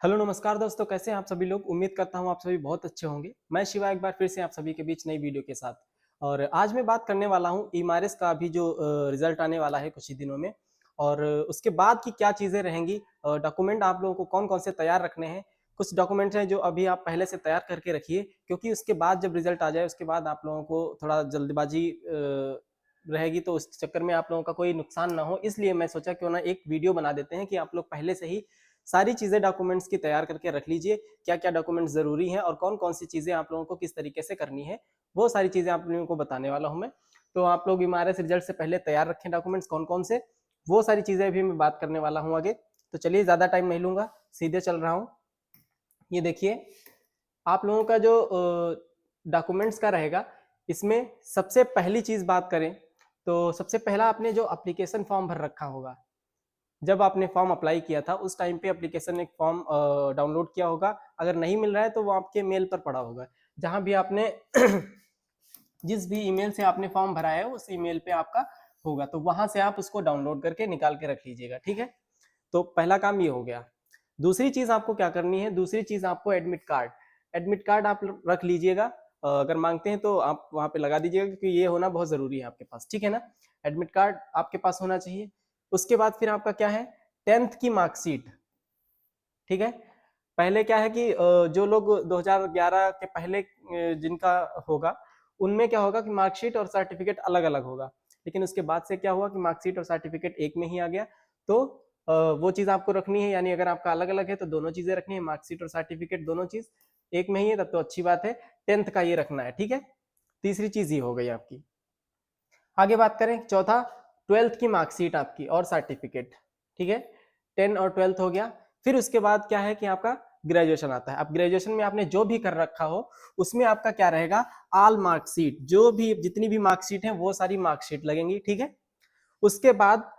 Hello नमस्कार दोस्तों, कैसे हैं आप सभी लोग। उम्मीद करता हूं आप सभी बहुत अच्छे होंगे। मैं शिवा एक बार फिर से आप सभी के बीच नई वीडियो के साथ। और आज मैं बात करने वाला हूं ईमारस का अभी जो रिजल्ट आने वाला है कुछ ही दिनों में। और उसके बाद की क्या चीज़ें रहेंगी, डॉक्यूमेंट आप लोगों को कौन कौन से तैयार रखने हैं। कुछ डॉक्यूमेंट्स हैं जो अभी आप पहले से तैयार करके रखिए, क्योंकि उसके बाद जब रिजल्ट आ जाए उसके बाद आप लोगों को थोड़ा जल्दबाजी रहेगी, तो उस चक्कर में आप लोगों का कोई नुकसान ना हो। इसलिए मैं सोचा क्यों ना एक वीडियो बना देते हैं कि आप लोग पहले से ही सारी चीज़ें डॉक्यूमेंट्स की तैयार करके रख लीजिए। क्या-क्या डॉक्यूमेंट्स ज़रूरी हैं और कौन-कौन सी चीज़ें आप लोगों को किस तरीके से करनी है, वो सारी चीज़ें आप लोगों को बताने वाला हूँ मैं। तो आप लोग ईमारस रिजल्ट से पहले तैयार रखें डॉक्यूमेंट्स कौन-कौन से, वो सारी चीज़ें भी मैं बात करने वाला हूँ आगे। तो चलिए ज़्यादा टाइम नहीं लूँगा, सीधे चल रहा हूँ। ये देखिए, आप लोगों का जो डॉक्यूमेंट्स का रहेगा, इसमें सबसे पहली चीज़ बात करें, तो सबसे पहला आपने जो एप्लीकेशन फॉर्म भर रखा होगा, जब आपने फॉर्म अप्लाई किया था उस टाइम पे एप्लीकेशन एक फॉर्म डाउनलोड किया होगा। अगर नहीं मिल रहा है तो वो आपके मेल पर पड़ा होगा, जहां भी आपने जिस भी ईमेल से आपने फॉर्म भरा है उस ईमेल पे आपका होगा, तो वहां से आप उसको डाउनलोड करके निकाल के रख लीजिएगा। ठीक है, तो पहला काम ये हो गया। दूसरी चीज आपको क्या करनी है, दूसरी चीज आपको एडमिट कार्ड। एडमिट कार्ड आप रख लीजिएगा। अगर मांगते हैं तो आप वहां पे लगा दीजिएगा, क्योंकि ये होना बहुत जरूरी है आपके पास। ठीक है ना, एडमिट कार्ड आपके पास होना चाहिए। उसके बाद फिर आपका क्या है, 10th की मार्कशीट। ठीक है, पहले क्या है कि जो लोग 2011 के पहले जिनका होगा, उनमें क्या होगा कि मार्कशीट और सर्टिफिकेट अलग अलग होगा। लेकिन उसके बाद से क्या हुआ कि मार्कशीट और सर्टिफिकेट एक में ही आ गया। तो वो चीज आपको रखनी है, यानी अगर आपका अलग अलग है तो दोनों चीजें रखनी है, मार्कशीट और सर्टिफिकेट दोनों चीज एक में ही है, तब तो अच्छी बात है। 10th का ये रखना है। ठीक है, तीसरी चीज ये हो गई आपकी। आगे बात करें, चौथा, 12th की मार्कशीट आपकी और सर्टिफिकेट। ठीक है, 10 और 12th हो गया। फिर उसके बाद क्या है कि आपका ग्रेजुएशन आता है। अब ग्रेजुएशन में आपने जो भी कर रखा हो उसमें आपका क्या रहेगा, ऑल मार्कशीट, जो भी जितनी भी मार्कशीट है वो सारी मार्कशीट लगेंगी। ठीक है, उसके बाद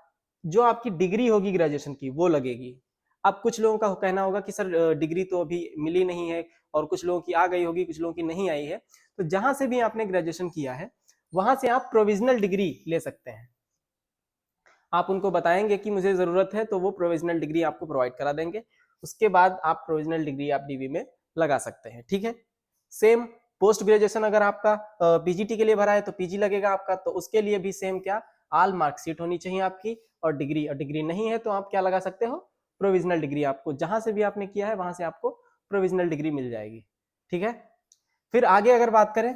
जो आपकी डिग्री होगी ग्रेजुएशन की वो लगेगी। अब कुछ लोगों का कहना होगा कि सर डिग्री तो अभी मिली नहीं है, और कुछ लोगों की आ गई होगी, कुछ लोगों की नहीं आई है। तो जहां से भी आपने ग्रेजुएशन किया है वहां से आप प्रोविजनल डिग्री ले सकते हैं। आप उनको बताएंगे कि मुझे जरूरत है, तो वो प्रोविजनल डिग्री आपको प्रोवाइड करा देंगे। उसके बाद आप प्रोविजनल डिग्री आप डीवी में लगा सकते हैं। ठीक है, सेम पोस्ट ग्रेजुएशन अगर आपका पीजीटी के लिए भरा है तो पीजी लगेगा आपका, तो उसके लिए भी सेम क्या, ऑल मार्कशीट होनी चाहिए आपकी, और डिग्री नहीं है तो आप क्या लगा सकते हो, प्रोविजनल डिग्री। आपको जहां से भी आपने किया है वहां से आपको प्रोविजनल डिग्री मिल जाएगी। ठीक है, फिर आगे अगर बात करें,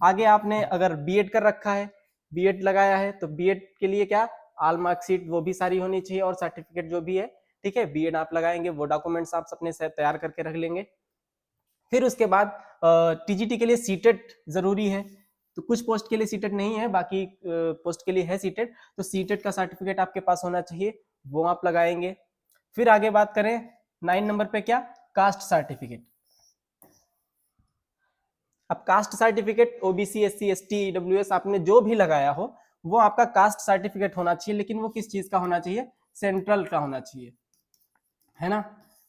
आगे आपने अगर बीएड कर रखा है, बीएड लगाया है, तो बीएड के लिए क्या, ऑल मार्कशीट वो भी सारी होनी चाहिए और सर्टिफिकेट जो भी है। ठीक है, बीएड आप लगाएंगे, वो डॉक्यूमेंट्स आप अपने से तैयार करके रख लेंगे। फिर उसके बाद टीजीटी के लिए सीटेट जरूरी है। तो कुछ पोस्ट के लिए सीटेट नहीं है, बाकी पोस्ट के लिए है सीटेट। तो सीटेट का सर्टिफिकेट आपके पास होना चाहिए, वो आप लगाएंगे। फिर आगे बात करें 9 नंबर पे, क्या, कास्ट सर्टिफिकेट। अब caste certificate OBC SC ST EWS आपने जो भी लगाया हो वो आपका कास्ट सर्टिफिकेट होना चाहिए। लेकिन वो किस चीज का होना चाहिए, सेंट्रल का होना चाहिए, है ना,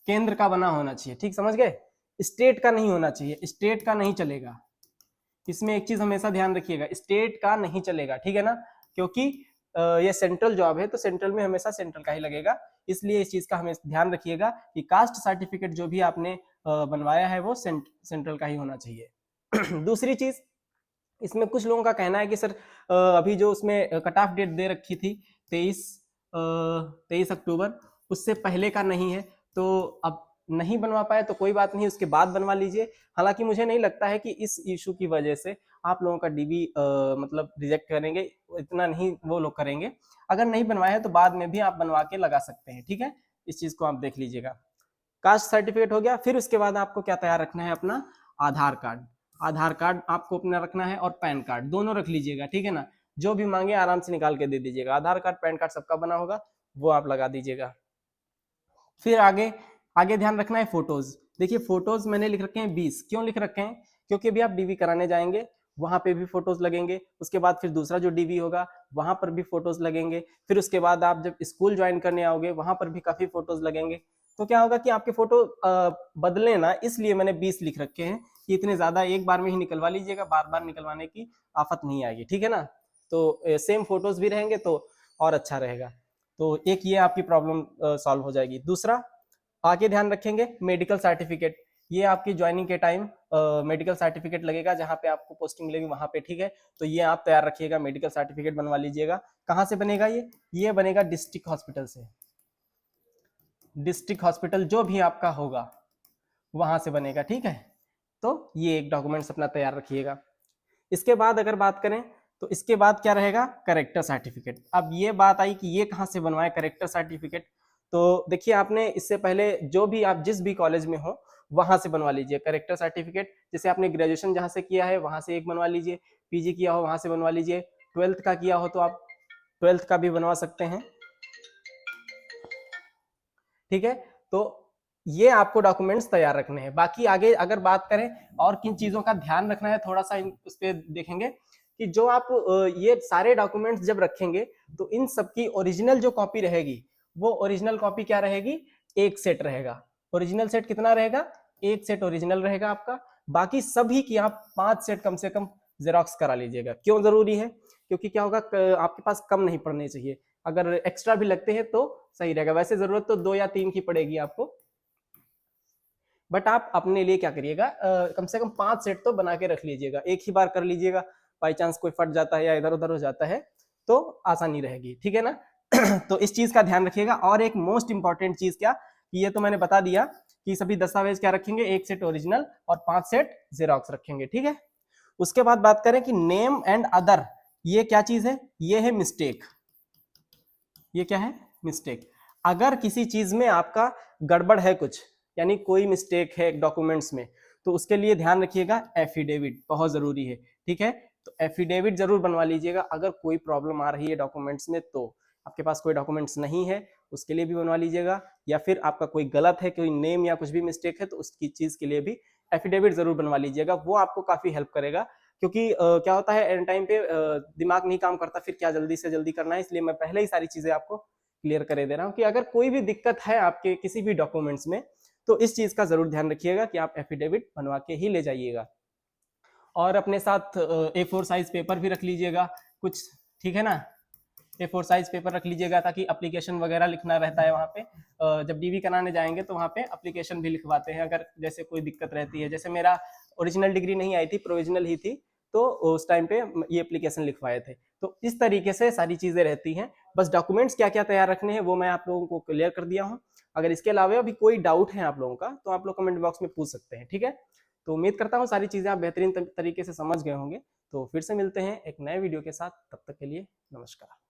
केंद्र का बना होना चाहिए। ठीक समझ गए, स्टेट का नहीं होना चाहिए, स्टेट का नहीं चलेगा। इसमें एक चीज हमेशा ध्यान रखिएगा, स्टेट का नहीं चलेगा। ठीक है ना, क्योंकि ये सेंट्रल जॉब है तो सेंट्रल में हमेशा सेंट्रल का ही लगेगा। इसलिए इस चीज का हमें ध्यान रखिएगा कि कास्ट सर्टिफिकेट जो भी आपने बनवाया है वो सेंट्रल का ही होना चाहिए। दूसरी चीज, इसमें कुछ लोगों का कहना है कि सर अभी जो उसमें कट ऑफ डेट दे रखी थी 23 अक्टूबर, उससे पहले का नहीं है। तो अब नहीं बनवा पाए तो कोई बात नहीं, उसके बाद बनवा लीजिए। हालांकि मुझे नहीं लगता है कि इस इशू की वजह से आप लोगों का डीबी मतलब रिजेक्ट करेंगे, इतना नहीं वो लोग करेंगे। अगर नहीं बनवाया है तो बाद में भी आप बनवा के लगा सकते हैं। ठीक है, इस चीज को आप देख लीजिएगा। कास्ट सर्टिफिकेट हो गया। फिर उसके बाद आपको क्या तैयार रखना है, अपना आधार कार्ड। आधार कार्ड आपको अपना रखना है और पैन कार्ड दोनों रख लीजिएगा। ठीक है ना, जो भी मांगे आराम से निकाल के दे दीजिएगा। आधार कार्ड पैन कार्ड सबका बना होगा, वो आप लगा दीजिएगा। फिर आगे आगे ध्यान रखना है फोटोज। देखिए फोटोज मैंने लिख रखे हैं 20। क्यों लिख रखे हैं, क्योंकि अभी आप डीवी कराने जाएंगे, वहां पे भी फोटोज लगेंगे। उसके बाद फिर दूसरा जो डीवी होगा वहां पर भी फोटोज लगेंगे। फिर उसके बाद आप जब स्कूल ज्वाइन करने आओगे वहां पर भी काफी फोटोज लगेंगे। तो क्या होगा कि आपके फोटो बदले ना, इसलिए मैंने 20 लिख रखे हैं कि इतने ज्यादा एक बार में ही निकलवा लीजिएगा, बार बार निकलवाने की आफत नहीं आएगी। ठीक है ना, तो सेम फोटोज भी रहेंगे तो और अच्छा रहेगा। तो एक ये आपकी प्रॉब्लम सॉल्व हो जाएगी। दूसरा, आगे ध्यान रखेंगे मेडिकल सर्टिफिकेट, ये आपकी ज्वाइनिंग के टाइम मेडिकल सर्टिफिकेट लगेगा, जहाँ पे आपको पोस्टिंग मिलेगी वहां पे, ठीक है। तो ये आप तैयार रखिएगा, मेडिकल सर्टिफिकेट बनवा लीजिएगा। कहाँ से बनेगा ये बनेगा डिस्ट्रिक्ट हॉस्पिटल से, डिस्ट्रिक्ट हॉस्पिटल जो भी आपका होगा वहां से बनेगा, ठीक है। तो ये एक डॉक्यूमेंट्स अपना तैयार रखिएगा। इसके बाद अगर बात करें तो इसके बाद क्या रहेगा, करेक्टर सर्टिफिकेट। अब ये बात आई कि ये कहाँ से बनवाए करेक्टर सर्टिफिकेट। तो देखिए आपने इससे पहले जो भी आप जिस भी कॉलेज में हो वहां से बनवा लीजिए करेक्टर सर्टिफिकेट। जैसे आपने ग्रेजुएशन जहां से किया है वहां से एक बनवा लीजिए, पीजी किया हो वहां से बनवा लीजिए, 12th का किया हो तो आप 12th का भी बनवा सकते हैं, ठीक है। तो ये आपको डॉक्यूमेंट्स तैयार रखने हैं। बाकी आगे अगर बात करें और किन चीजों का ध्यान रखना है, थोड़ा सा उस पर देखेंगे कि जो आप ये सारे डॉक्यूमेंट्स जब रखेंगे तो इन सबकी ओरिजिनल जो कॉपी रहेगी वो ओरिजिनल कॉपी क्या रहेगी, एक सेट रहेगा। ओरिजिनल सेट कितना रहेगा, एक सेट ओरिजिनल रहेगा आपका। बाकी सभी की आप 5 सेट कम से कम जेरोक्स करा लीजिएगा। क्यों जरूरी है, क्योंकि क्या होगा आपके पास कम नहीं पड़ने चाहिए, अगर एक्स्ट्रा भी लगते हैं तो सही रहेगा। वैसे जरूरत तो 2 या 3 की पड़ेगी आपको, बट आप अपने लिए क्या करिएगा, कम से कम 5 सेट तो बना के रख लीजिएगा, एक ही बार कर लीजिएगा। बाई चांस कोई फट जाता है या इधर उधर हो जाता है तो आसानी रहेगी, ठीक है ना। तो इस चीज का ध्यान रखिएगा। और एक मोस्ट इंपॉर्टेंट चीज क्या, कि ये तो मैंने बता दिया कि सभी दस्तावेज क्या रखेंगे, एक सेट ओरिजिनल और 5 सेट जेरोक्स रखेंगे, ठीक है। उसके बाद बात करें कि नेम एंड अदर, ये क्या चीज है, ये है मिस्टेक। ये क्या है, मिस्टेक। अगर किसी चीज में आपका गड़बड़ है कुछ, यानी कोई मिस्टेक है डॉक्यूमेंट्स में, तो उसके लिए ध्यान रखिएगा एफिडेविट बहुत जरूरी है, ठीक है। तो एफिडेविट जरूर बनवा लीजिएगा अगर कोई प्रॉब्लम आ रही है डॉक्यूमेंट्स में। तो आपके पास कोई डॉक्यूमेंट्स नहीं है उसके लिए भी बनवा लीजिएगा, या फिर आपका कोई गलत है, कोई नेम या कुछ भी मिस्टेक है तो उसकी चीज के लिए भी एफिडेविट जरूर बनवा लीजिएगा। वो आपको काफी हेल्प करेगा, क्योंकि क्या होता है एंड टाइम पे दिमाग नहीं काम करता, फिर क्या जल्दी से जल्दी करना है। इसलिए मैं पहले ही सारी चीजें आपको क्लियर करे दे रहा हूँ कि अगर कोई भी दिक्कत है आपके किसी भी डॉक्यूमेंट्स में तो इस चीज का जरूर ध्यान रखिएगा कि आप एफिडेविट बनवा के ही ले जाइएगा। और अपने साथ A4 साइज पेपर भी रख लीजिएगा कुछ, ठीक है ना। A4 साइज पेपर रख लीजिएगा ताकि एप्लीकेशन वगैरह लिखना रहता है वहाँ पे। जब डीवी कराने जाएंगे तो वहाँ पे एप्लीकेशन भी लिखवाते हैं अगर जैसे कोई दिक्कत रहती है। जैसे मेरा ओरिजिनल डिग्री नहीं आई थी, प्रोविजनल ही थी, तो उस टाइम पे ये एप्लीकेशन लिखवाए थे। तो इस तरीके से सारी चीजें रहती हैं। बस डॉक्यूमेंट्स क्या क्या तैयार रखने हैं वो मैं आप लोगों को क्लियर कर दिया हूँ। अगर इसके अलावा भी कोई डाउट है आप लोगों का तो आप लोग कमेंट बॉक्स में पूछ सकते हैं, ठीक है। तो उम्मीद करता हूँ सारी चीजें आप बेहतरीन तरीके से समझ गए होंगे। तो फिर से मिलते हैं एक नए वीडियो के साथ, तब तक के लिए नमस्कार।